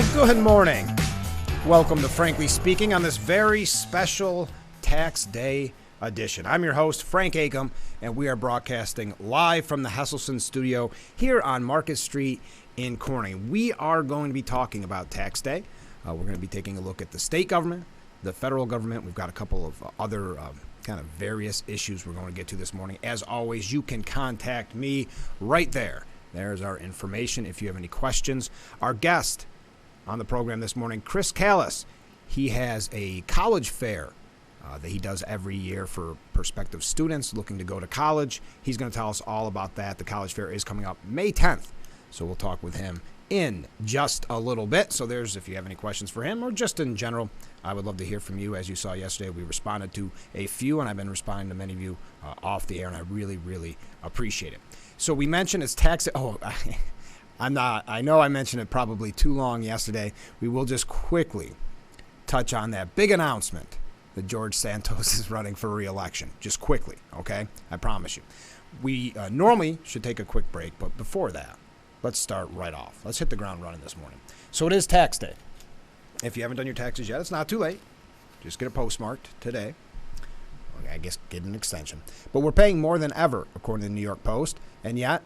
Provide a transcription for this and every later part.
Well, good morning. Welcome to Frankly Speaking on this very special Tax Day edition. I'm your host, Frank Acom, and we are broadcasting live from the Hesselson studio here on Market Street in Corning. We are going to be talking about Tax Day. We're going to be taking a look at the state government, the federal government. We've got a couple of other kind of various issues we're going to get to this morning. As always, you can contact me right there. There's our information if you have any questions. Our guest on the program this morning, Chris Callis. He has a college fair that he does every year for prospective students looking to go to college. He's going to tell us all about that. The college fair is coming up May 10th, so we'll talk with him in just a little bit. So if you have any questions for him or just in general, I would love to hear from you. As you saw yesterday, we responded to a few, and I've been responding to many of you off the air, and I really, really appreciate it. So we mentioned it's tax. I know I mentioned it probably too long yesterday. We will just quickly touch on that big announcement that George Santos is running for re-election. Just quickly, okay? I promise you. We normally should take a quick break, but before that, let's start right off. Let's hit the ground running this morning. So it is tax day. If you haven't done your taxes yet, it's not too late. Just get it postmarked today. I guess get an extension. But we're paying more than ever, according to the New York Post, and yet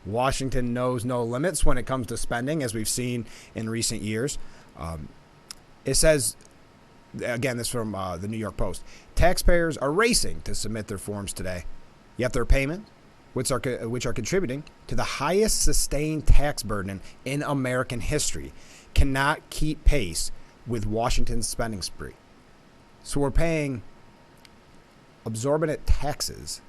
Washington knows no limits when it comes to spending, as we've seen in recent years. It says, again, this from the New York Post, taxpayers are racing to submit their forms today, yet their payments, which are contributing to the highest sustained tax burden in American history, cannot keep pace with Washington's spending spree. So we're paying exorbitant taxes,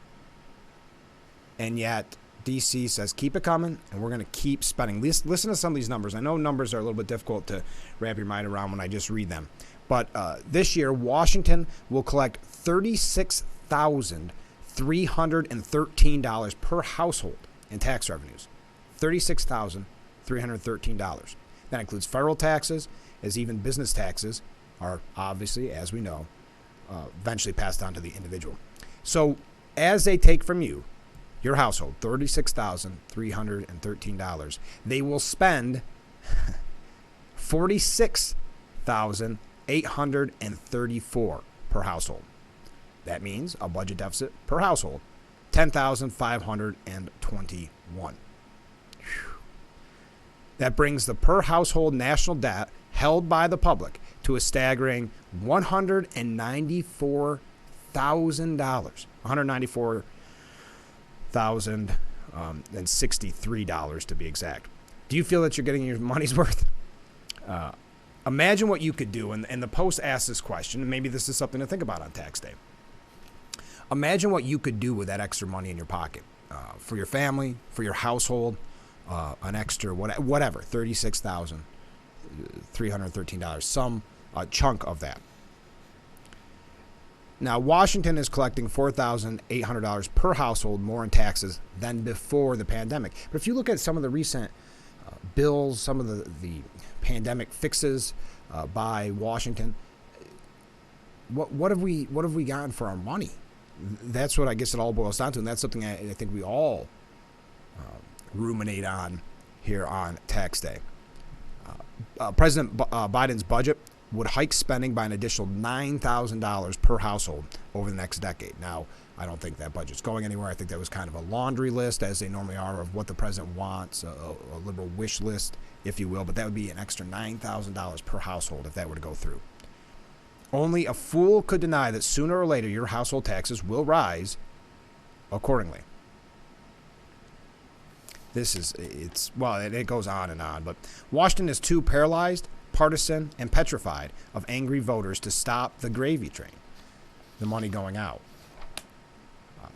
and yet D.C. says keep it coming, and we're going to keep spending. Listen to some of these numbers. I know numbers are a little bit difficult to wrap your mind around when I just read them. But this year, Washington will collect $36,313 per household in tax revenues. $36,313. That includes federal taxes, as even business taxes are obviously, as we know, eventually passed on to the individual. So as they take from you, your household, $36,313, they will spend $46,834 per household. That means a budget deficit per household, $10,521. That brings the per household national debt held by the public to a staggering $194,000. $194,063 to be exact. Do you feel that you're getting your money's worth? Imagine what you could do, and the Post asked this question, and maybe this is something to think about on tax day. Imagine what you could do with that extra money in your pocket for your family, for your household, an extra whatever, $36,313, some chunk of that. Now, Washington is collecting $4,800 per household more in taxes than before the pandemic. But if you look at some of the recent bills, some of the pandemic fixes by Washington, what have we gotten for our money? That's what I guess it all boils down to, and that's something I think we all ruminate on here on tax day. President Biden's budget would hike spending by an additional $9,000 per household over the next decade. Now, I don't think that budget's going anywhere. I think that was kind of a laundry list, as they normally are, of what the president wants, a liberal wish list, if you will. But that would be an extra $9,000 per household if that were to go through. Only a fool could deny that sooner or later your household taxes will rise accordingly. It goes on and on. But Washington is too paralyzed, partisan, and petrified of angry voters to stop the gravy train, the money going out.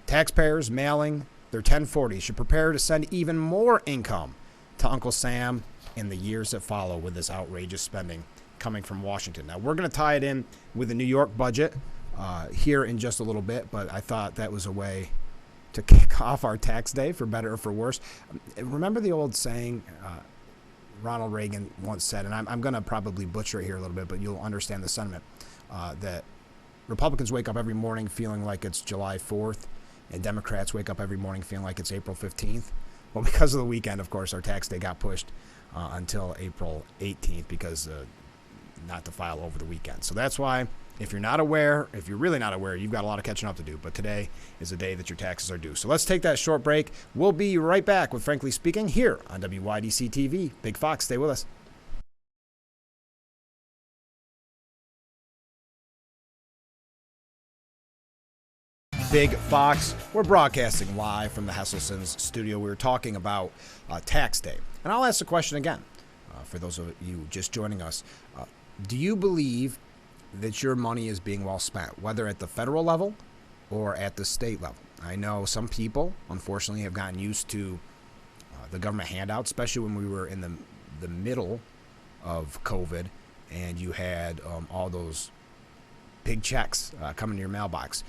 Taxpayers mailing their 1040 should prepare to send even more income to Uncle Sam in the years that follow with this outrageous spending coming from Washington. Now, we're going to tie it in with the New York budget here in just a little bit, but I thought that was a way to kick off our tax day, for better or for worse. Remember the old saying Ronald Reagan once said, and I'm going to probably butcher it here a little bit, but you'll understand the sentiment, that Republicans wake up every morning feeling like it's July 4th, and Democrats wake up every morning feeling like it's April 15th. Well, because of the weekend, of course, our tax day got pushed until April 18th because not to file over the weekend. So that's why, if you're not aware, if you're really not aware, you've got a lot of catching up to do. But today is the day that your taxes are due. So let's take that short break. We'll be right back with Frankly Speaking here on WYDC TV. Big Fox, stay with us. Big Fox. We're broadcasting live from the Hesselson's studio. We were talking about tax day. And I'll ask the question again for those of you just joining us. Do you believe that your money is being well spent, whether at the federal level or at the state level? I know some people, unfortunately, have gotten used to the government handouts, especially when we were in the middle of COVID and you had all those big checks coming to your mailbox.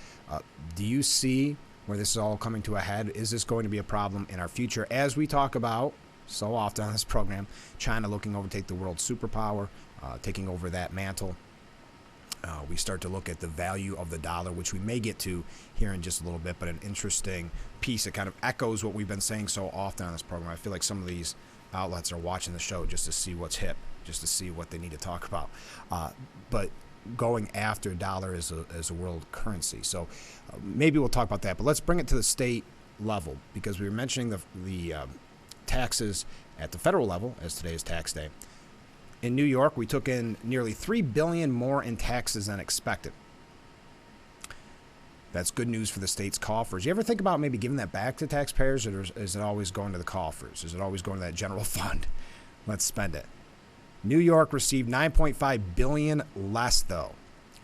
Do you see where this is all coming to a head? Is this going to be a problem in our future as we talk about so often on this program, China looking to overtake the world superpower, taking over that mantle? We start to look at the value of the dollar, which we may get to here in just a little bit, but an interesting piece that kind of echoes what we've been saying so often on this program. I feel like some of these outlets are watching the show just to see what's hip, just to see what they need to talk about. But going after dollar as a world currency. So maybe we'll talk about that, but let's bring it to the state level because we were mentioning the taxes at the federal level as today is tax day. In New York, we took in nearly $3 billion more in taxes than expected. That's good news for the state's coffers. You ever think about maybe giving that back to taxpayers, or is it always going to the coffers? Is it always going to that general fund? Let's spend it. New York received $9.5 billion less, though,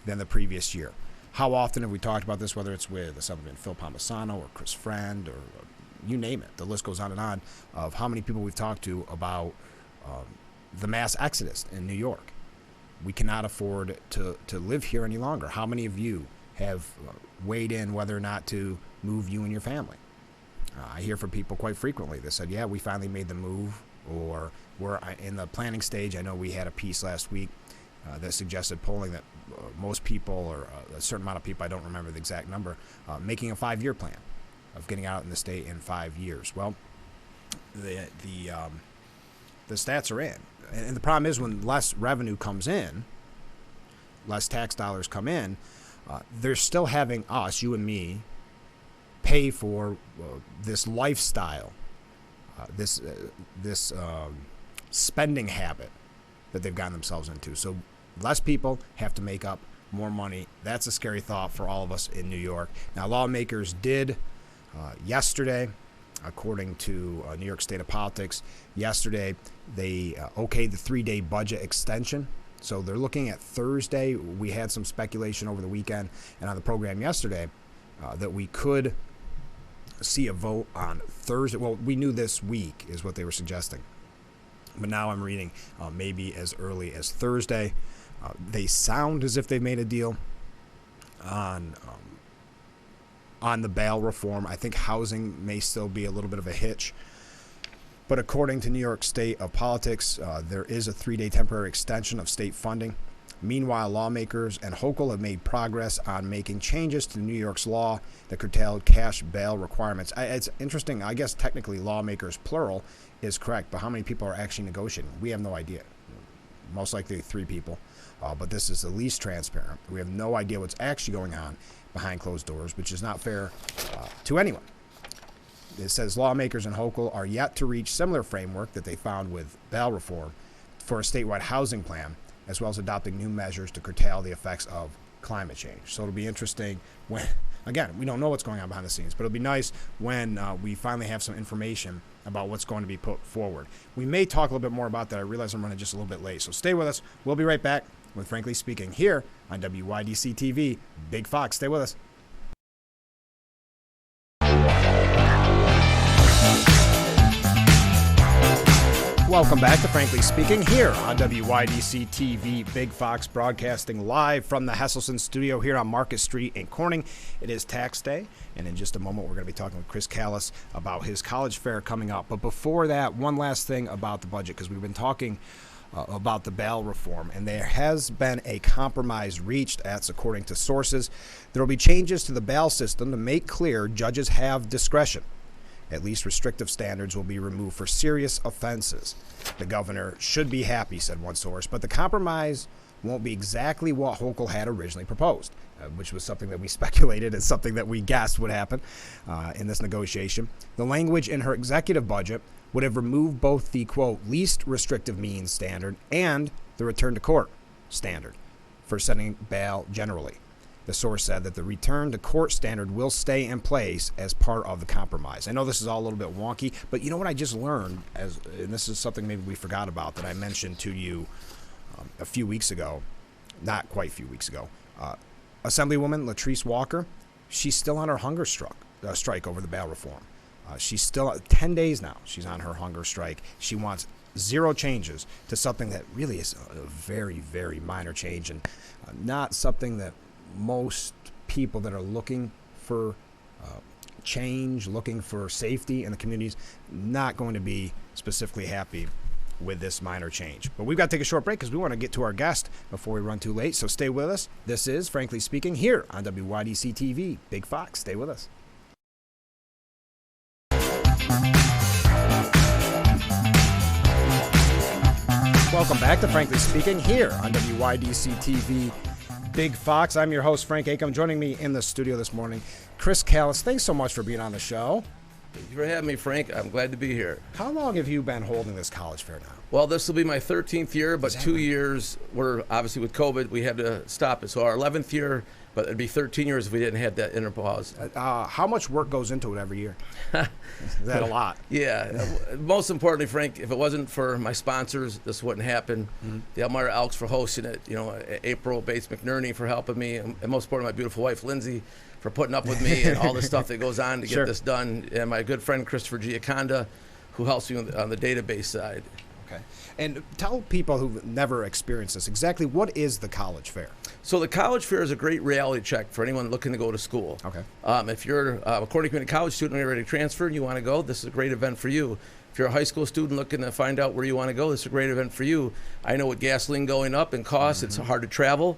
than the previous year. How often have we talked about this, whether it's with Assemblyman Phil Palmisano or Chris Friend or you name it? The list goes on and on of how many people we've talked to about the mass exodus in New York. We cannot afford to live here any longer. How many of you have weighed in whether or not to move you and your family? I hear from people quite frequently that said, yeah, we finally made the move, or we're in the planning stage. I know we had a piece last week that suggested polling that most people, or a certain amount of people, I don't remember the exact number, making a 5-year plan of getting out in the state in 5 years. Well, the stats are in. And the problem is when less revenue comes in, less tax dollars come in, they're still having us, you and me, pay for this lifestyle, this spending habit that they've gotten themselves into. So less people have to make up more money. That's a scary thought for all of us in New York. Now, lawmakers did yesterday, according to New York State of Politics, yesterday they okayed the 3-day budget extension. So they're looking at Thursday. We had some speculation over the weekend and on the program yesterday that we could see a vote on Thursday. Well, we knew this week is what they were suggesting. But now I'm reading maybe as early as Thursday. They sound as if they've made a deal on the bail reform. I think housing may still be a little bit of a hitch. But according to New York State of Politics, there is a 3-day temporary extension of state funding. Meanwhile, lawmakers and Hochul have made progress on making changes to New York's law that curtailed cash bail requirements. It's interesting. I guess technically lawmakers, plural, is correct. But how many people are actually negotiating? We have no idea. Most likely 3 people. But this is the least transparent. We have no idea what's actually going on behind closed doors, which is not fair to anyone. It says lawmakers in Hochul are yet to reach similar framework that they found with bail reform for a statewide housing plan, as well as adopting new measures to curtail the effects of climate change. So it'll be interesting when, again, we don't know what's going on behind the scenes, but it'll be nice when we finally have some information about what's going to be put forward. We may talk a little bit more about that. I realize I'm running just a little bit late, so stay with us. We'll be right back with Frankly Speaking here on WYDC TV. Big Fox, stay with us. Welcome back to Frankly Speaking here on WYDC TV. Big Fox broadcasting live from the Hesselson studio here on Market Street in Corning. It is tax day, and in just a moment we're going to be talking with Chris Callis about his college fair coming up. But before that, one last thing about the budget, because we've been talking about the bail reform, and there has been a compromise reached. That's according to sources. There will be changes to the bail system to make clear judges have discretion. At least restrictive standards will be removed for serious offenses. The governor should be happy, said one source, but the compromise won't be exactly what Hochul had originally proposed, which was something that we speculated and something that we guessed would happen in this negotiation. The language in her executive budget would have removed both the, quote, least restrictive means standard and the return to court standard for setting bail generally. The source said that the return to court standard will stay in place as part of the compromise. I know this is all a little bit wonky, but you know what I just learned, and this is something maybe we forgot about that I mentioned to you a few weeks ago, not quite a few weeks ago. Assemblywoman Latrice Walker, she's still on her hunger strike over the bail reform. She's still 10 days now. She's on her hunger strike. She wants zero changes to something that really is a very, very minor change and not something that most people that are looking for change, looking for safety in the communities, not going to be specifically happy with this minor change. But we've got to take a short break because we want to get to our guest before we run too late. So stay with us. This is Frankly Speaking here on WYDC TV. Big Fox, stay with us. Welcome back to Frankly Speaking here on WYDC TV. Big Fox. I'm your host, Frank Acom. Joining me in the studio this morning, Chris Callis. Thanks so much for being on the show. Thank you for having me, Frank. I'm glad to be here. How long have you been holding this college fair now? Well, this will be my 13th year, but 2 years were obviously with COVID. We had to stop it. So our 11th year, but it'd be 13 years if we didn't have that interpause. How much work goes into it every year? Is that a lot? Yeah. Most importantly, Frank, if it wasn't for my sponsors, this wouldn't happen. Mm-hmm. The Elmira Elks for hosting it. You know, April Bates McNerney for helping me, and most importantly, my beautiful wife Lindsay for putting up with me and all the stuff that goes on to get this done, and my good friend Christopher Giaconda, who helps me on the database side. Okay. And tell people who've never experienced this, exactly what is the college fair? So the college fair is a great reality check for anyone looking to go to school. Okay. If you're a Corning Community College student and you're ready to transfer and you want to go, this is a great event for you. If you're a high school student looking to find out where you want to go, this is a great event for you. I know with gasoline going up and costs, it's hard to travel.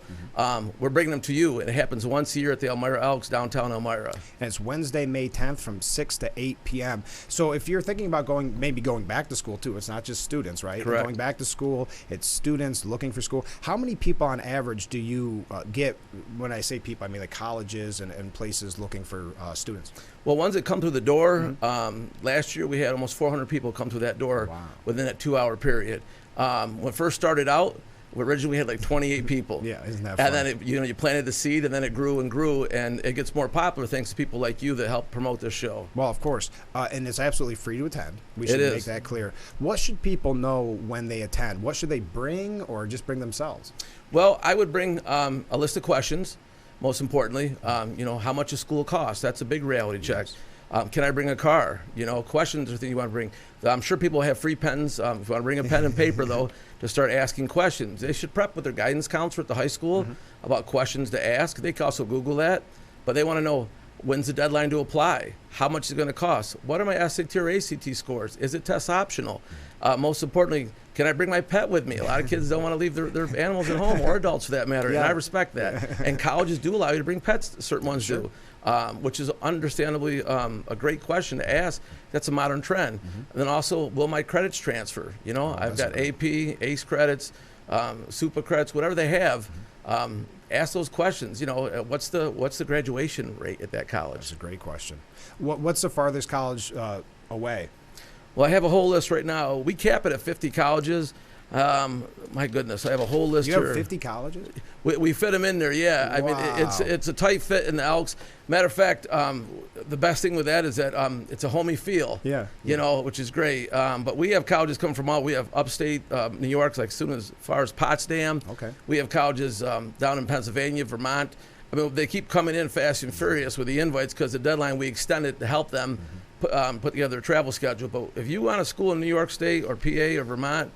We're bringing them to you. It happens once a year at the Elmira Elks, downtown Elmira. And it's Wednesday, May 10th from 6 to 8 p.m. So if you're thinking about maybe going back to school too, it's not just students, right? Correct. Going back to school, it's students looking for school. How many people on average do you get? When I say people, I mean like colleges and places looking for students. Well, ones that come through the door, last year we had almost 400 people come through that door within that 2-hour period. When it first started out, originally we had like 28 people. Yeah, isn't that fun? And then you planted the seed, and then it grew and grew, and it gets more popular thanks to people like you that help promote this show. Well, of course, and it's absolutely free to attend. We should make that clear. What should people know when they attend? What should they bring, or just bring themselves? Well, I would bring a list of questions. Most importantly, how much does school cost? That's a big reality check. Yes. Can I bring a car? Questions are things you want to bring. I'm sure people have free pens. If you want to bring a pen and paper, though, to start asking questions. They should prep with their guidance counselor at the high school about questions to ask. They can also Google that. But they want to know, when's the deadline to apply? How much is it going to cost? What are my SAT or ACT scores? Is it test optional? Most importantly, can I bring my pet with me? A lot of kids don't want to leave their animals at home, or adults for that matter, and I respect that. And colleges do allow you to bring pets, certain ones do, which is understandably a great question to ask. That's a modern trend. And then also, will my credits transfer? I've got AP, ACE credits, SUPA credits, whatever they have. Ask those questions. What's the graduation rate at that college? That's a great question. What's the farthest college away? Well, I have a whole list right now. We cap it at 50 colleges. My goodness, I have a whole list here. You have 50 colleges? We fit them in there, yeah. Wow. I mean, it's a tight fit in the Elks. Matter of fact, the best thing with that is that it's a homey feel. Yeah. Which is great. But we have colleges coming from we have upstate New York, like as far as Potsdam. Okay. We have colleges down in Pennsylvania, Vermont. I mean, they keep coming in fast and furious with the invites because the deadline we extended to help them put together a travel schedule. But if you want a school in New York State or PA or Vermont,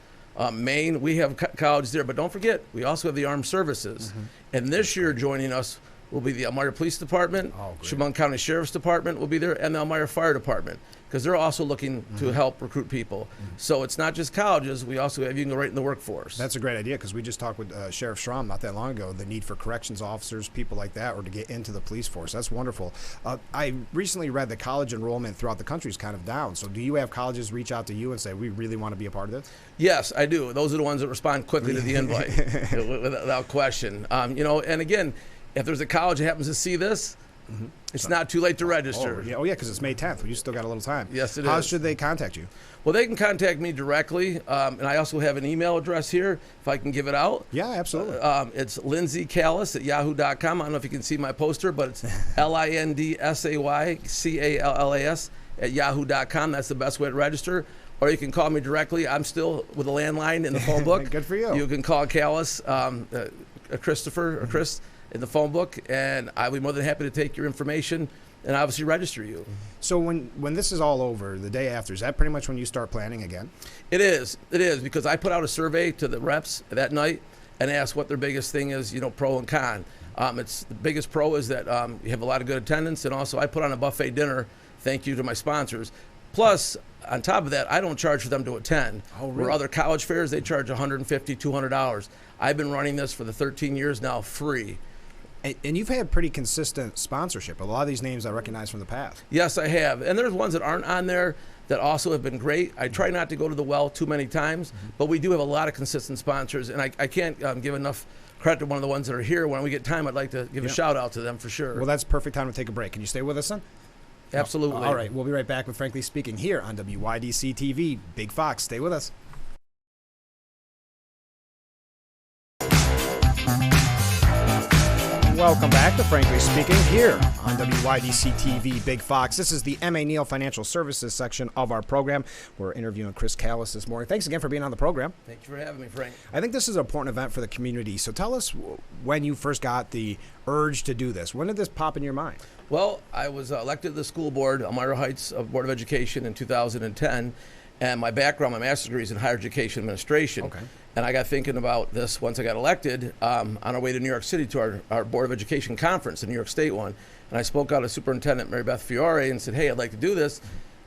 Maine, we have colleges there. But don't forget, we also have the Armed Services. And this year joining us will be the Elmira Police Department, Chemung County Sheriff's Department will be there, and the Elmira Fire Department. because they're also looking to help recruit people. So it's not just colleges. We also have you can go right in the workforce. That's a great idea, because we just talked with Sheriff Schramm not that long ago, the need for corrections officers, people like that, or to get into the police force. That's wonderful. I recently read that college enrollment throughout the country is kind of down. So do you have colleges reach out to you and say, we really want to be a part of this? Yes, I do. Those are the ones that respond quickly to the invite, without question. And again, if there's a college that happens to see this, it's not too late to register. Oh, yeah, because it's May 10th. You still got a little time. Yes, it How is. should they contact you? Well, they can contact me directly, and I also have an email address here, if I can give it out. Yeah, absolutely. It's lindsaycallas@yahoo.com. I don't know if you can see my poster, but it's lindsaycallas@yahoo.com. That's the best way to register. Or you can call me directly. I'm still with a landline in the phone book. Good for you. You can call Callas, Christopher or Chris in the phone book, and I'll be more than happy to take your information and obviously register you. So when this is all over, the day after, is that pretty much when you start planning again? It is, because I put out a survey to the reps that night and asked what their biggest thing is, pro and con. It's the biggest pro is that you have a lot of good attendance, and also I put on a buffet dinner. Thank you to my sponsors. Plus, on top of that, I don't charge for them to attend. Oh, really? Where other college fairs, they charge $150, $200. I've been running this for the 13 years now, free. And you've had pretty consistent sponsorship. A lot of these names I recognize from the past. Yes, I have. And there's ones that aren't on there that also have been great. I try not to go to the well too many times, but we do have a lot of consistent sponsors, and I can't give enough credit to one of the ones that are here. When we get time, I'd like to give a shout out to them for sure. Well, that's perfect time to take a break. Can you stay with us then? Absolutely. All right, we'll be right back with Frankly Speaking here on WYDC TV. Big Fox, stay with us. Welcome back to Frankly Speaking here on WYDC TV, Big Fox. This is the M.A. Neal Financial Services section of our program. We're interviewing Chris Callas this morning. Thanks again for being on the program. Thank you for having me, Frank. I think this is an important event for the community. So tell us when you first got the urge to do this. When did this pop in your mind? Well, I was elected to the school board, Elmira Heights Board of Education in 2010, and my background, my master's degree is in higher education administration. Okay. And I got thinking about this once I got elected on our way to New York City to our Board of Education conference, the New York State one. And I spoke out to Superintendent Mary Beth Fiore and said, hey, I'd like to do this.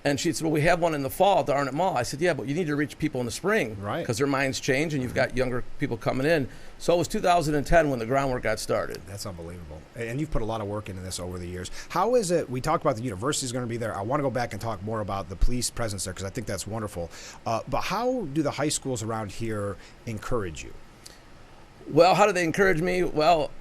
And she said, well, we have one in the fall at the Arnett Mall. I said, yeah, but you need to reach people in the spring. Right. Because their minds change and you've got younger people coming in. So it was 2010 when the groundwork got started. That's unbelievable. And you've put a lot of work into this over the years. How is it? We talked about the university is going to be there. I want to go back and talk more about the police presence there because I think that's wonderful. But how do the high schools around here encourage you? Well, how do they encourage me? Well,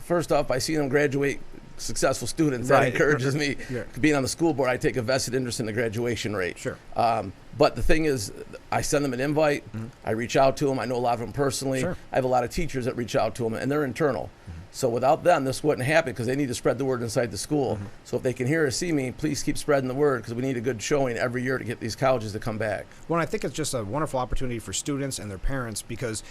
first off, by seeing them graduate successful students, that encourages me. Yeah. Being on the school board, I take a vested interest in the graduation rate. Sure. But the thing is, I send them an invite. I reach out to them. I know a lot of them personally. Sure. I have a lot of teachers that reach out to them, and they're internal. So without them, this wouldn't happen because they need to spread the word inside the school. So if they can hear or see me, please keep spreading the word because we need a good showing every year to get these colleges to come back. Well, I think it's just a wonderful opportunity for students and their parents because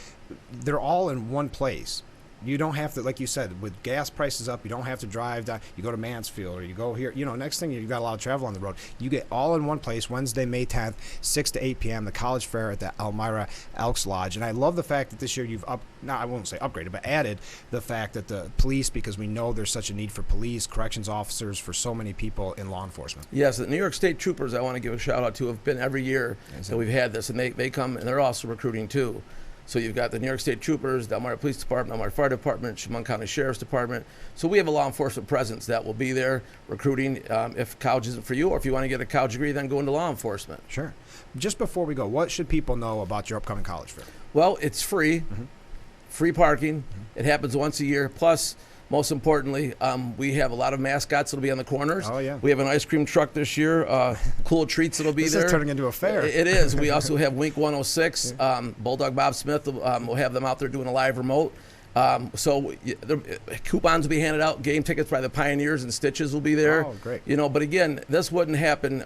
they're all in one place. You don't have to, like you said, with gas prices up, you don't have to drive down. You go to Mansfield or you go here. Next thing you've got a lot of travel on the road. You get all in one place, Wednesday, May 10th, 6 to 8 p.m., the college fair at the Elmira Elks Lodge. And I love the fact that this year you've I won't say upgraded, but added the fact that the police, because we know there's such a need for police, corrections officers, for so many people in law enforcement. Yes, the New York State Troopers, I want to give a shout out to, have been every year that we've had this, and they come, and they're also recruiting too. So you've got the New York State Troopers, the Elmira Police Department, Elmira Fire Department, Chemung County Sheriff's Department. So we have a law enforcement presence that will be there recruiting if college isn't for you, or if you want to get a college degree, then go into law enforcement. Sure. Just before we go, what should people know about your upcoming college fair? Well, it's free, free parking. It happens once a year. Plus, most importantly, we have a lot of mascots that'll be on the corners. Oh, yeah. We have an ice cream truck this year. Cool treats that'll be this there. This is turning into a fair. It is. We also have Wink 106. Bulldog Bob Smith will have them out there doing a live remote. So coupons will be handed out. Game tickets by the Pioneers and Stitches will be there. Oh, great. But again, this wouldn't happen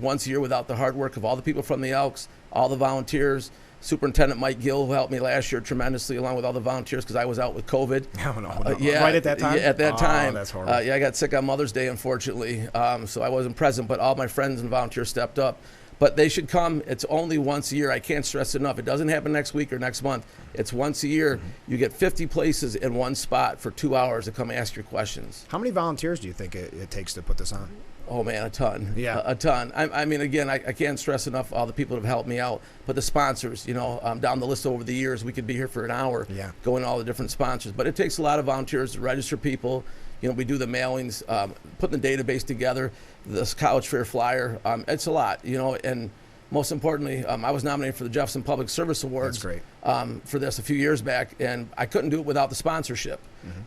once a year without the hard work of all the people from the Elks, all the volunteers. Superintendent Mike Gill, who helped me last year tremendously, along with all the volunteers, because I was out with COVID. No. Yeah, right at that time? Yeah, at that time. That's horrible. Yeah, I got sick on Mother's Day, unfortunately, so I wasn't present, but all my friends and volunteers stepped up. But they should come. It's only once a year. I can't stress enough. It doesn't happen next week or next month. It's once a year. You get 50 places in one spot for 2 hours to come ask your questions. How many volunteers do you think it takes to put this on? Oh, man, a ton. Yeah. A ton. I mean, again, I can't stress enough all the people that have helped me out. But the sponsors, down the list over the years, we could be here for an hour going to all the different sponsors. But it takes a lot of volunteers to register people. We do the mailings, putting the database together, this college fair flyer. It's a lot, and most importantly, I was nominated for the Jefferson Public Service Awards. That's great. For this a few years back, and I couldn't do it without the sponsorship,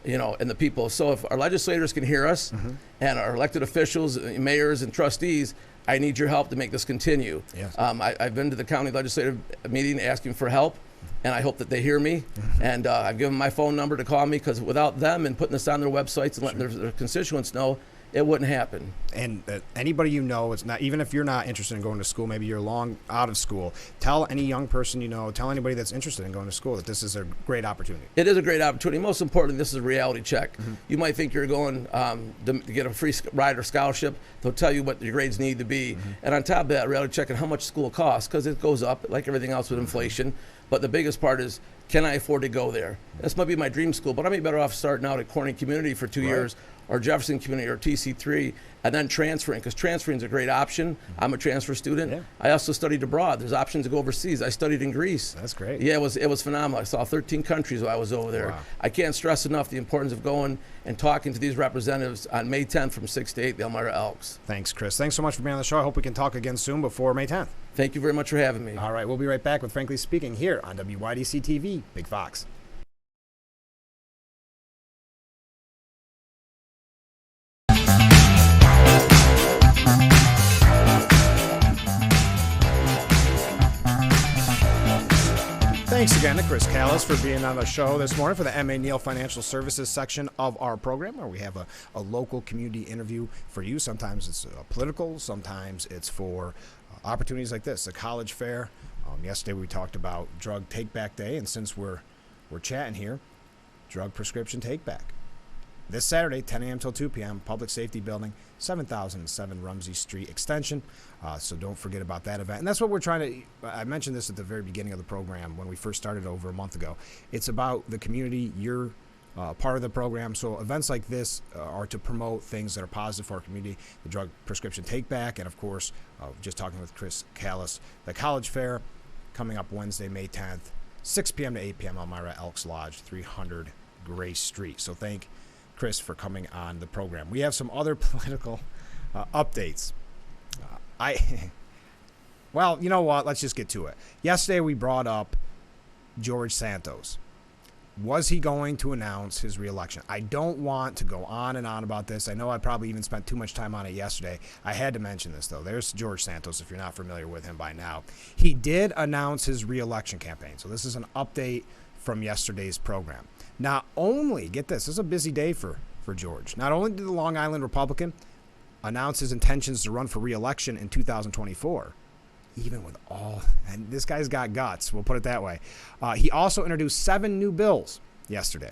and the people. So if our legislators can hear us, and our elected officials, mayors, and trustees, I need your help to make this continue. Yes. I've been to the county legislative meeting asking for help, and I hope that they hear me. And I've given them my phone number to call me, because without them and putting this on their websites and letting their constituents know, it wouldn't happen. And anybody it's not, even if you're not interested in going to school, maybe you're long out of school, tell any young person tell anybody that's interested in going to school that this is a great opportunity. It is a great opportunity. Most importantly, this is a reality check. You might think you're going to get a free ride or scholarship. They'll tell you what your grades need to be. And on top of that, reality check and how much school costs, because it goes up like everything else with inflation. But the biggest part is, can I afford to go there? This might be my dream school, but I may be better off starting out at Corning Community for 2 years, or Jefferson Community, or TC3, and then transferring, because transferring is a great option. I'm a transfer student. Yeah. I also studied abroad. There's options to go overseas. I studied in Greece. That's great. Yeah, it was phenomenal. I saw 13 countries while I was over there. Wow. I can't stress enough the importance of going and talking to these representatives on May 10th from 6 to 8, the Elmira Elks. Thanks, Chris. Thanks so much for being on the show. I hope we can talk again soon before May 10th. Thank you very much for having me. All right, we'll be right back with Frankly Speaking here on WYDC TV, Big Fox. Thanks again to Chris Callis for being on the show this morning for the M.A. Neal Financial Services section of our program, where we have a local community interview for you. Sometimes it's political, sometimes it's for opportunities like this, the college fair. Yesterday we talked about Drug Take Back Day, and since we're chatting here, Drug Prescription Take Back. This Saturday, 10 a.m. till 2 p.m., Public Safety Building, 7007 Rumsey Street Extension. So don't forget about that event. And that's what we're trying to, I mentioned this at the very beginning of the program when we first started over a month ago. It's about the community. You're part of the program. So events like this are to promote things that are positive for our community. The Drug Prescription Take Back, and of course, just talking with Chris Callis, the College Fair coming up Wednesday, May 10th, 6 p.m. to 8 p.m. Elmira Elks Lodge, 300 Grace Street. So thank Chris for coming on the program. We have some other political updates. Well, you know what? Let's just get to it. Yesterday we brought up George Santos. Was he going to announce his reelection? I don't want to go on and on about this. I know I probably even spent too much time on it yesterday. I had to mention this, though. There's George Santos, if you're not familiar with him by now. He did announce his reelection campaign. So this is an update from yesterday's program. Not only, get this is a busy day for George. Not only did the Long Island Republican announce his intentions to run for re-election in 2024, even with all, and this guy's got guts, we'll put it that way. He also introduced 7 new bills yesterday.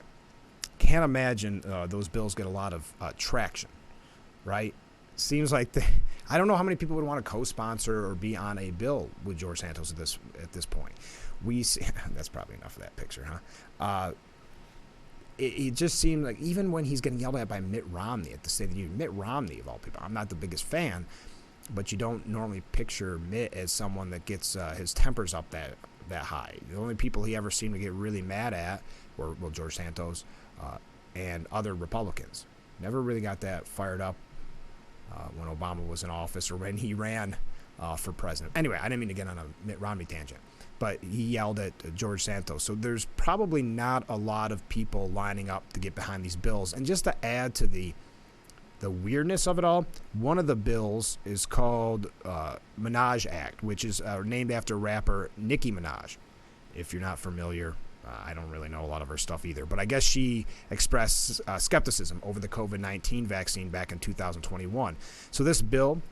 Can't imagine those bills get a lot of traction, right? Seems like I don't know how many people would want to co-sponsor or be on a bill with George Santos at this point. We see, that's probably enough of that picture, huh? It just seemed like even when he's getting yelled at by Mitt Romney at the State of the Union, Mitt Romney of all people, I'm not the biggest fan, but you don't normally picture Mitt as someone that gets his tempers up that high. The only people he ever seemed to get really mad at were George Santos and other Republicans. Never really got that fired up when Obama was in office or when he ran for president. Anyway, I didn't mean to get on a Mitt Romney tangent, but he yelled at George Santos. So there's probably not a lot of people lining up to get behind these bills. And just to add to the weirdness of it all, one of the bills is called Minaj Act, which is named after rapper Nicki Minaj. If you're not familiar, I don't really know a lot of her stuff either, but I guess she expressed skepticism over the COVID-19 vaccine back in 2021. So this bill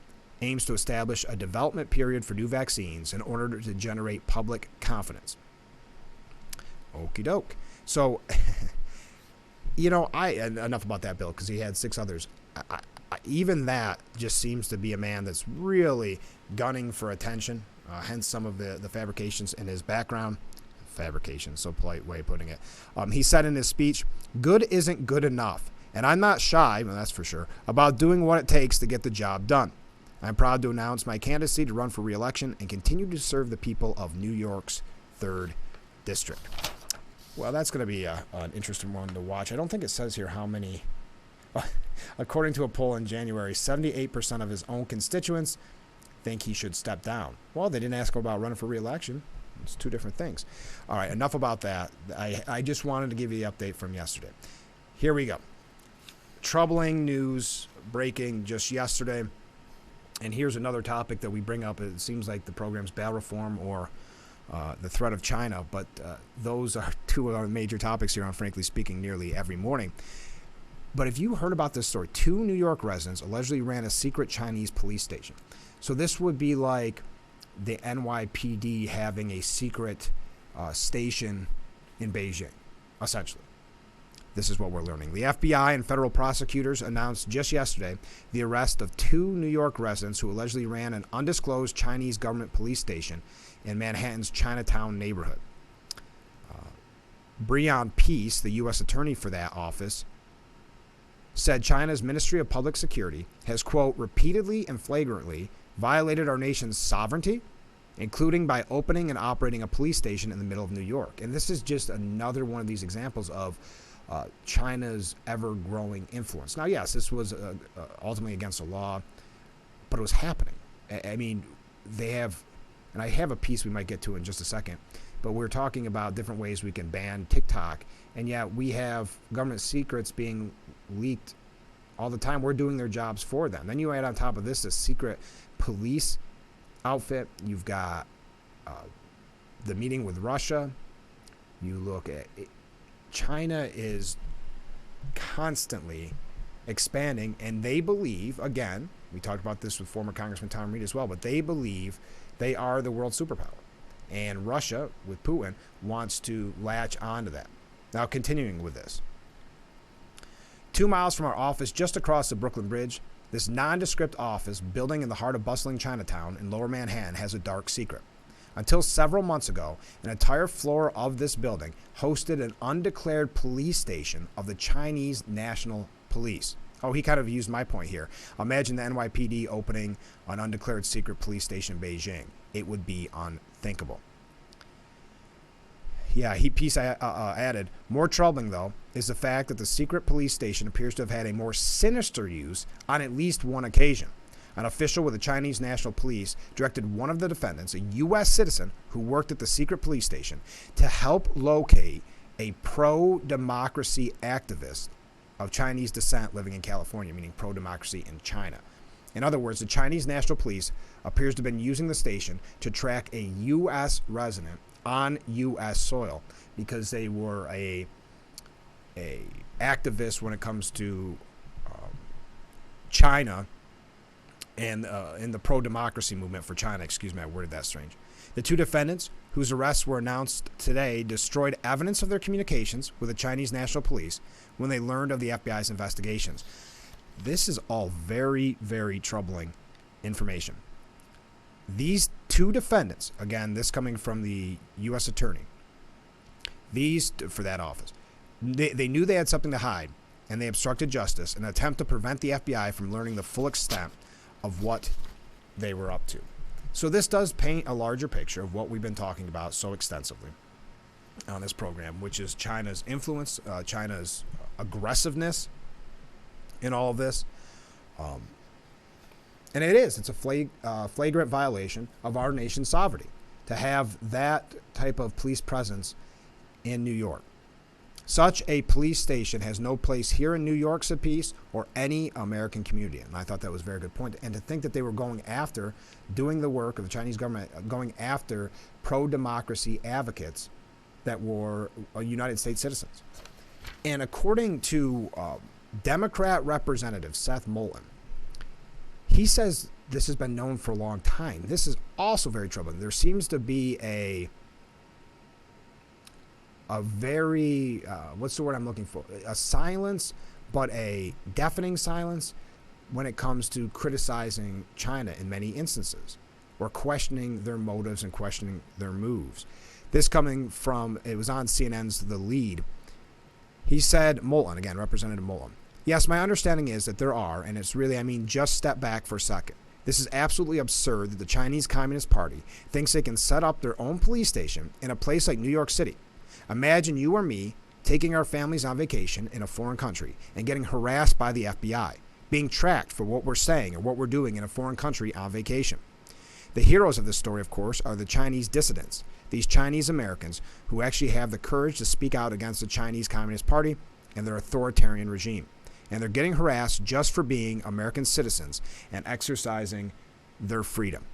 aims to establish a development period for new vaccines in order to generate public confidence. Okie doke. So, enough about that bill because he had 6 others. even that just seems to be a man that's really gunning for attention, hence some of the fabrications in his background. Fabrication, so polite way of putting it. He said in his speech, "Good isn't good enough, and I'm not shy, well, that's for sure, about doing what it takes to get the job done. I'm proud to announce my candidacy to run for re-election and continue to serve the people of New York's 3rd District." Well, that's going to be an interesting one to watch. I don't think it says here how many. According to a poll in January, 78% of his own constituents think he should step down. Well, they didn't ask him about running for re-election. It's two different things. All right, enough about that. I just wanted to give you the update from yesterday. Here we go. Troubling news breaking just yesterday. And here's another topic that we bring up. It seems like the program's bail reform or the threat of China, but those are two of our major topics here on Frankly Speaking nearly every morning. But if you heard about this story, 2 New York residents allegedly ran a secret Chinese police station. So this would be like the NYPD having a secret station in Beijing, essentially. This is what we're learning. The FBI and federal prosecutors announced just yesterday the arrest of 2 New York residents who allegedly ran an undisclosed Chinese government police station in Manhattan's Chinatown neighborhood. Breon Peace, the U.S. attorney for that office, said China's Ministry of Public Security has, quote, repeatedly and flagrantly violated our nation's sovereignty, including by opening and operating a police station in the middle of New York. And this is just another one of these examples of China's ever-growing influence. Now, yes, this was ultimately against the law, but it was happening. I mean, they have, and I have a piece we might get to in just a second, but we're talking about different ways we can ban TikTok, and yet we have government secrets being leaked all the time. We're doing their jobs for them. Then you add on top of this a secret police outfit. You've got the meeting with Russia. You look at it. China is constantly expanding, and they believe, again, we talked about this with former Congressman Tom Reed as well, but they believe they are the world superpower. And Russia, with Putin, wants to latch onto that. Now, continuing with this. 2 miles from our office, just across the Brooklyn Bridge, this nondescript office building in the heart of bustling Chinatown in Lower Manhattan has a dark secret. Until several months ago, an entire floor of this building hosted an undeclared police station of the Chinese National Police. Oh, he kind of used my point here. Imagine the NYPD opening an undeclared secret police station in Beijing. It would be unthinkable. Yeah, Peace added, more troubling, though, is the fact that the secret police station appears to have had a more sinister use on at least one occasion. An official with the Chinese National Police directed one of the defendants, a U.S. citizen who worked at the secret police station, to help locate a pro-democracy activist of Chinese descent living in California, meaning pro-democracy in China. In other words, the Chinese National Police appears to have been using the station to track a U.S. resident on U.S. soil because they were a activist when it comes to China and in the pro-democracy movement for China. Excuse me, I worded that strange. The 2 defendants, whose arrests were announced today, destroyed evidence of their communications with the Chinese National Police when they learned of the FBI's investigations. This is all very, very troubling information. These 2 defendants, again, this coming from the U.S. attorney, these for that office, they knew they had something to hide, and they obstructed justice in an attempt to prevent the FBI from learning the full extent of what they were up to. So this does paint a larger picture of what we've been talking about so extensively on this program, which is China's influence, China's aggressiveness in all of this. And it's a flagrant violation of our nation's sovereignty to have that type of police presence in New York. Such a police station has no place here in New York, said Peace, or any American community. And I thought that was a very good point. And to think that they were going after, doing the work of the Chinese government, going after pro-democracy advocates that were United States citizens. And according to Democrat Representative Seth Moulton, he says this has been known for a long time. This is also very troubling. There seems to be a very, what's the word I'm looking for? A silence, but a deafening silence when it comes to criticizing China in many instances, or questioning their motives and questioning their moves. This coming from, it was on CNN's The Lead. He said, Moulton, again, Representative Moulton, yes, my understanding is that there are, and it's really, just step back for a second. This is absolutely absurd that the Chinese Communist Party thinks they can set up their own police station in a place like New York City. Imagine you or me taking our families on vacation in a foreign country and getting harassed by the FBI, being tracked for what we're saying or what we're doing in a foreign country on vacation. The heroes of this story, of course, are the Chinese dissidents, these Chinese Americans who actually have the courage to speak out against the Chinese Communist Party and their authoritarian regime. And they're getting harassed just for being American citizens and exercising their freedom.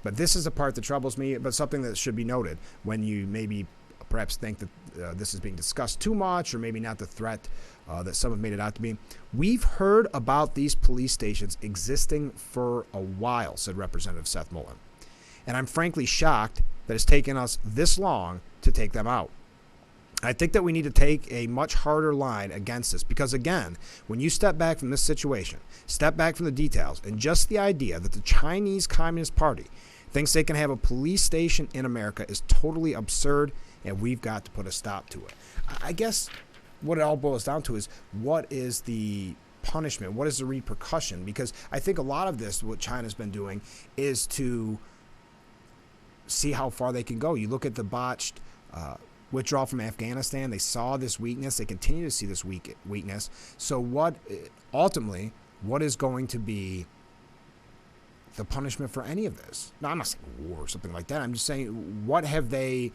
But this is the part that troubles me, but something that should be noted when you maybe perhaps think that this is being discussed too much, or maybe not the threat that some have made it out to be. We've heard about these police stations existing for a while, said Representative Seth Moulton. And I'm frankly shocked that it's taken us this long to take them out. I think that we need to take a much harder line against this because, again, when you step back from this situation, step back from the details, and just the idea that the Chinese Communist Party thinks they can have a police station in America is totally absurd, and we've got to put a stop to it. I guess what it all boils down to is, what is the punishment? What is the repercussion? Because I think a lot of this, what China's been doing, is to see how far they can go. You look at the botched withdrawal from Afghanistan. They saw this weakness. They continue to see this weakness. So what is going to be the punishment for any of this? Now, I'm not saying war or something like that. I'm just saying, what have the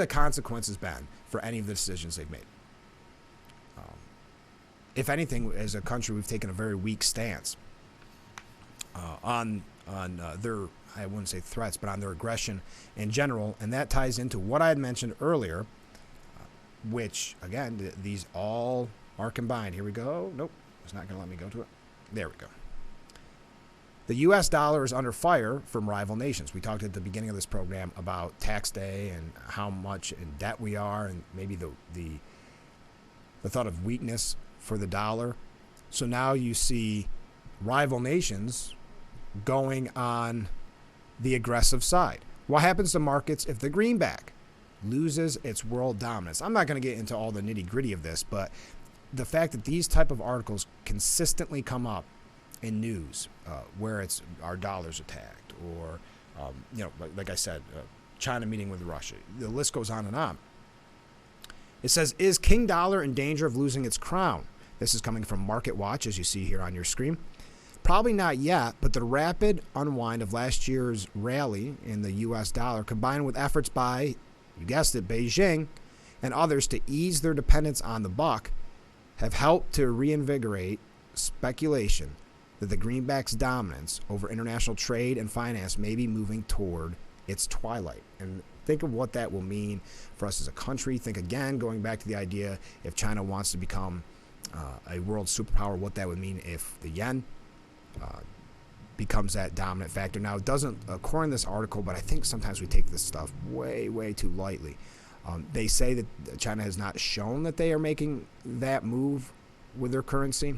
consequences been for any of the decisions they've made? If anything, as a country, we've taken a very weak stance on their, I wouldn't say threats, but on their aggression in general. And that ties into what I had mentioned earlier, which, again, these all are combined. Here we go. Nope, it's not going to let me go to it. There we go. The U.S. dollar is under fire from rival nations. We talked at the beginning of this program about tax day and how much in debt we are, and maybe the thought of weakness for the dollar. So now you see rival nations going on the aggressive side. What happens to markets if the greenback loses its world dominance? I'm not going to get into all the nitty-gritty of this, but the fact that these type of articles consistently come up in news, where it's our dollar's attacked, or like I said, China meeting with Russia. The list goes on and on. It says, is King Dollar in danger of losing its crown? This is coming from Market Watch, as you see here on your screen. Probably not yet, but the rapid unwind of last year's rally in the U.S. dollar, combined with efforts by, you guessed it, Beijing and others to ease their dependence on the buck, have helped to reinvigorate speculation that the greenback's dominance over international trade and finance may be moving toward its twilight. And think of what that will mean for us as a country. Think again, going back to the idea, if China wants to become a world superpower, what that would mean if the yen becomes that dominant factor. Now, it doesn't, according to this article, but I think sometimes we take this stuff way, way too lightly. They say that China has not shown that they are making that move with their currency.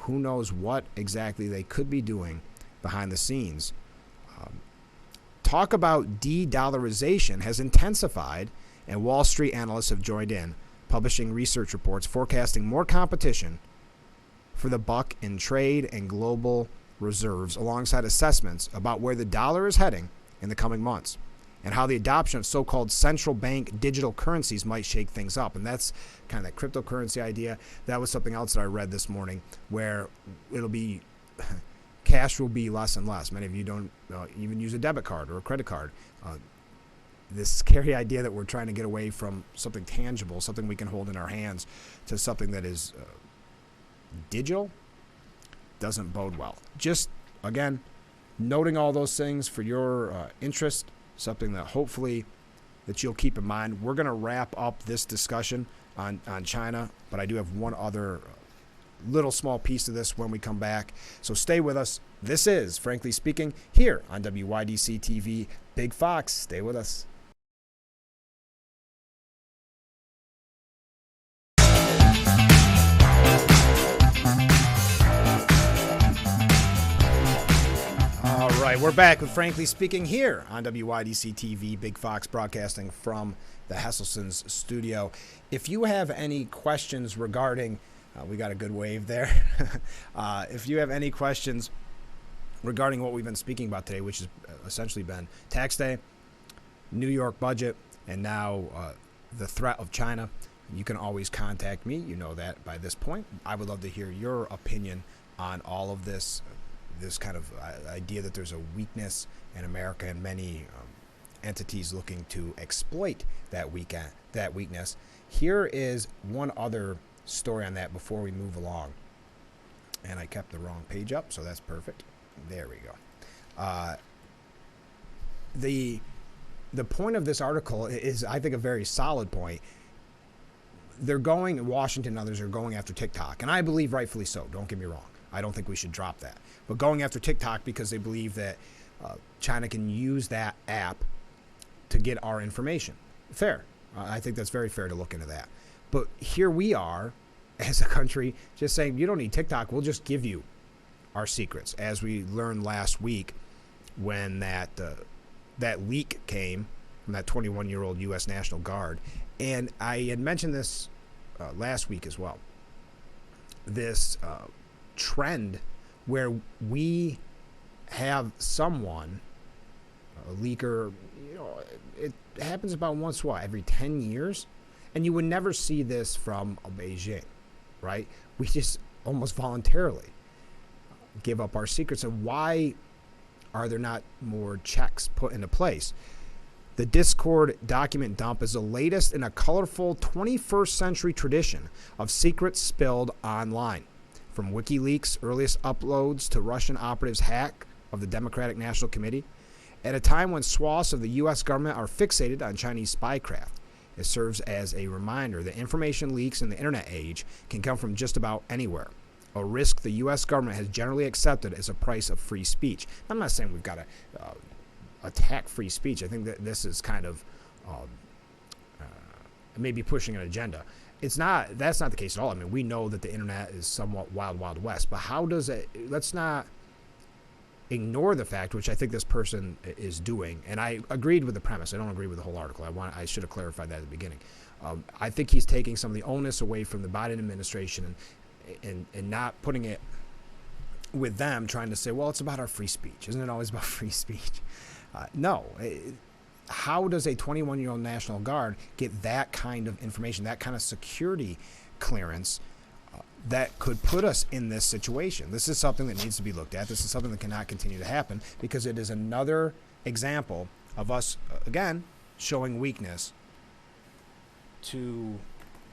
Who knows what exactly they could be doing behind the scenes. Talk about de-dollarization has intensified, and Wall Street analysts have joined in, publishing research reports forecasting more competition for the buck in trade and global reserves, alongside assessments about where the dollar is heading in the coming months and how the adoption of so-called central bank digital currencies might shake things up. And that's kind of that cryptocurrency idea. That was something else that I read this morning, where it'll be cash will be less and less. Many of you don't even use a debit card or a credit card. This scary idea that we're trying to get away from something tangible, something we can hold in our hands, to something that is digital, doesn't bode well. Just, again, noting all those things for your interest, something that hopefully that you'll keep in mind. We're going to wrap up this discussion on China, but I do have one other little small piece of this when we come back. So stay with us. This is Frankly Speaking here on WYDC TV. Big Fox, stay with us. All right, we're back with Frankly Speaking here on WYDC TV, Big Fox broadcasting from the Hesselson's studio. If you have any questions regarding, we got a good wave there. If you have any questions regarding what we've been speaking about today, which has essentially been tax day, New York budget, and now the threat of China, you can always contact me. You know that by this point. I would love to hear your opinion on all of this kind of idea that there's a weakness in America and many entities looking to exploit that weakness. Here is one other story on that before we move along. And I kept the wrong page up, so that's perfect. There we go. The point of this article is, I think, a very solid point. Washington and others are going after TikTok, and I believe rightfully so. Don't get me wrong. I don't think we should drop that. But going after TikTok because they believe that China can use that app to get our information. Fair. I think that's very fair to look into that. But here we are as a country just saying, you don't need TikTok. We'll just give you our secrets. As we learned last week when that leak came from that 21-year-old U.S. National Guard. And I had mentioned this last week as well. This trend where we have someone, a leaker, it happens about once every 10 years, and you would never see this from Beijing, right? We just almost voluntarily give up our secrets. And why are there not more checks put into place? The Discord document dump is the latest in a colorful 21st century tradition of secrets spilled online. From WikiLeaks' earliest uploads to Russian operatives' hack of the Democratic National Committee, at a time when swaths of the U.S. government are fixated on Chinese spycraft, it serves as a reminder that information leaks in the internet age can come from just about anywhere, a risk the U.S. government has generally accepted as a price of free speech. I'm not saying we've got to attack free speech. I think that this is kind of maybe pushing an agenda. That's not the case at all. I mean, we know that the internet is somewhat wild, wild west, but how does it, let's not ignore the fact, which I think this person is doing, and I agreed with the premise. I don't agree with the whole article. I should have clarified that at the beginning. I think he's taking some of the onus away from the Biden administration and not putting it with them, trying to say, well, it's about our free speech. Isn't it always about free speech? No. How does a 21-year-old National Guard get that kind of information, that kind of security clearance that could put us in this situation? This is something that needs to be looked at. This is something that cannot continue to happen because it is another example of us, again, showing weakness to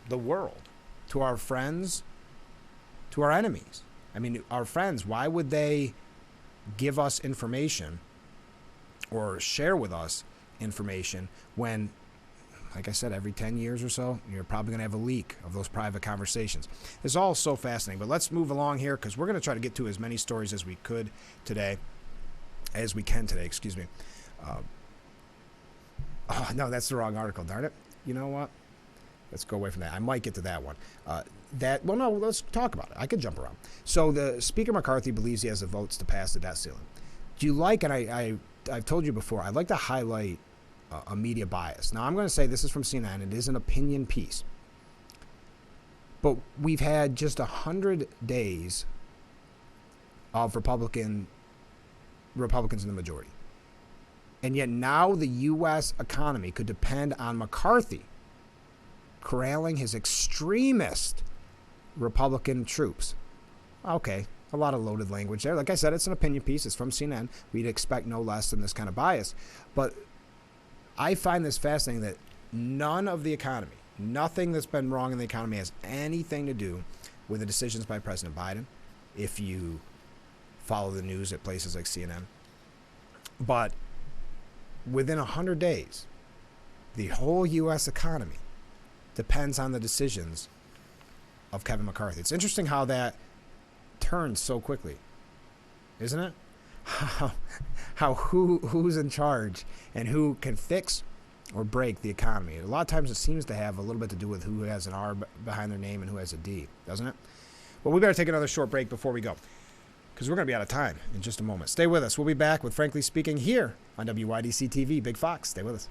the world, to our friends, to our enemies. I mean, our friends, why would they give us information or share with us information when, like I said, every 10 years or so, you're probably going to have a leak of those private conversations. It's all so fascinating, but let's move along here because we're going to try to get to as many stories as we can today. Oh, no, that's the wrong article, darn it. You know what? Let's go away from that. I might get to that one. Let's talk about it. I could jump around. So the Speaker McCarthy believes he has the votes to pass the debt ceiling. Do you like, and I've told you before, I'd like to highlight a media bias. Now, I'm going to say this is from CNN. It is an opinion piece. But we've had just 100 days of Republicans in the majority. And yet now the U.S. economy could depend on McCarthy corralling his extremist Republican troops. Okay, a lot of loaded language there. Like I said, it's an opinion piece. It's from CNN. We'd expect no less than this kind of bias. But I find this fascinating that none of the economy, nothing that's been wrong in the economy has anything to do with the decisions by President Biden, if you follow the news at places like CNN. But within 100 days, the whole U.S. economy depends on the decisions of Kevin McCarthy. It's interesting how that turns so quickly, isn't it? Who's in charge and who can fix or break the economy. A lot of times it seems to have a little bit to do with who has an R behind their name and who has a D, doesn't it? Well, we better take another short break before we go. because we're going to be out of time in just a moment. Stay with us. We'll be back with Frankly Speaking here on WYDC TV. Big Fox. Stay with us.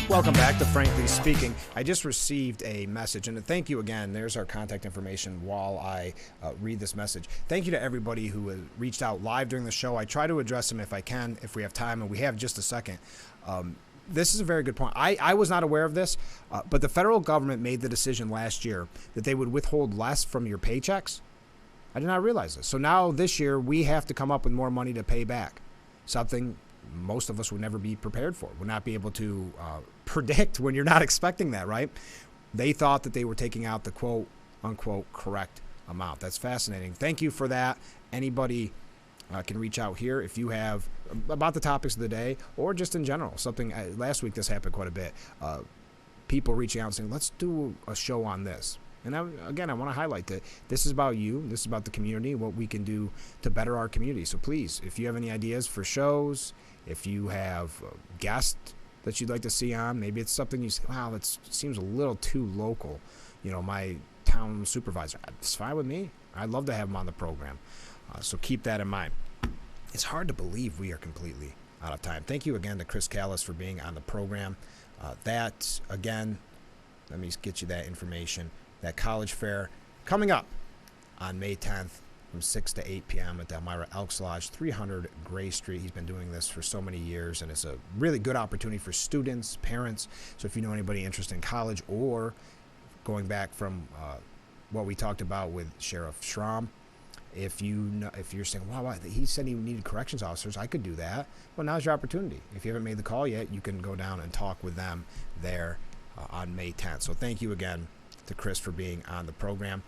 Welcome back to Frankly Speaking. I just received a message, and thank you again. There's our contact information while I read this message. Thank you to everybody who has reached out live during the show. I try to address them if I can, if we have time, and we have just a second. This is a very good point. I was not aware of this, but the federal government made the decision last year that they would withhold less from your paychecks. I did not realize this. So now this year we have to come up with more money to pay back, something most of us would never be prepared for, would not be able to predict when you're not expecting that, right? They thought that they were taking out the quote unquote correct amount. That's fascinating. Thank you for that. Anybody can reach out here if you have about the topics of the day or just in general. Something last week this happened quite a bit. People reaching out and saying, let's do a show on this. And I want to highlight that this is about you. This is about the community, what we can do to better our community. So please, if you have any ideas for shows, if you have guests that you'd like to see on, maybe it's something you say, wow, that seems a little too local. You know, my town supervisor, it's fine with me. I'd love to have him on the program. So keep that in mind. It's hard to believe we are completely out of time. Thank you again to Chris Callis for being on the program. That, again, let me get you that information. That college fair coming up on May 10th from 6 to 8 p.m. at the Elmira Elks Lodge, 300 Gray Street. He's been doing this for so many years, and it's a really good opportunity for students, parents. So if you know anybody interested in college or going back from what we talked about with Sheriff Schramm, if you're saying, wow, he said he needed corrections officers, I could do that. Well, now's your opportunity. If you haven't made the call yet, you can go down and talk with them there on May 10th. So thank you again to Chris for being on the program.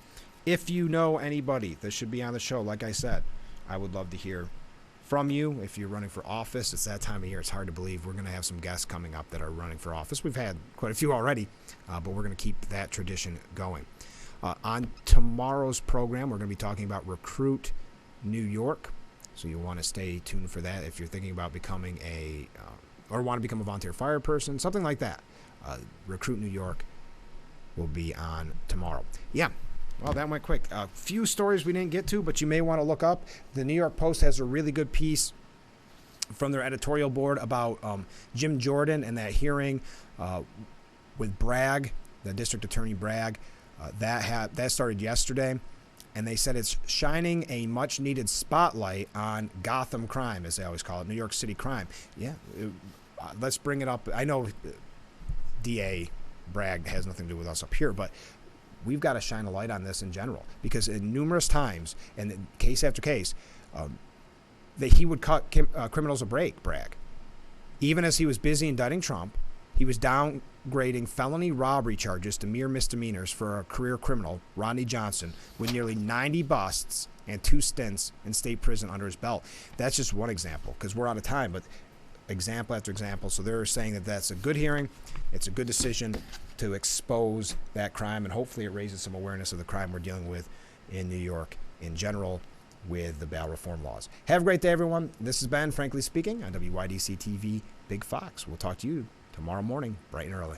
If you know anybody that should be on the show, like I said, I would love to hear from you. If you're running for office, it's that time of year. It's hard to believe we're going to have some guests coming up that are running for office. We've had quite a few already, but we're going to keep that tradition going. On tomorrow's program, we're going to be talking about Recruit New York. So you'll want to stay tuned for that if you're thinking about becoming or want to become a volunteer fire person, something like that. Recruit New York will be on tomorrow. Yeah, well, that went quick. A few stories we didn't get to, but you may want to look up. The New York Post has a really good piece from their editorial board about Jim Jordan and that hearing with Bragg, the district attorney Bragg. That started yesterday, and they said it's shining a much-needed spotlight on Gotham crime, as they always call it, New York City crime. Yeah, let's bring it up. I know DA Bragg has nothing to do with us up here, but we've got to shine a light on this in general, because in numerous times, and case after case, that he would cut criminals a break, Bragg. Even as he was busy indicting Trump, he was downgrading felony robbery charges to mere misdemeanors for a career criminal, Rodney Johnson, with nearly 90 busts and 2 stints in state prison under his belt. That's just one example, because we're out of time, but example after example. So they're saying that that's a good hearing. It's a good decision to expose that crime, and hopefully it raises some awareness of the crime we're dealing with in New York in general with the bail reform laws. Have a great day, everyone. This has been Frankly Speaking on WYDC TV Big Fox. We'll talk to you tomorrow morning, bright and early.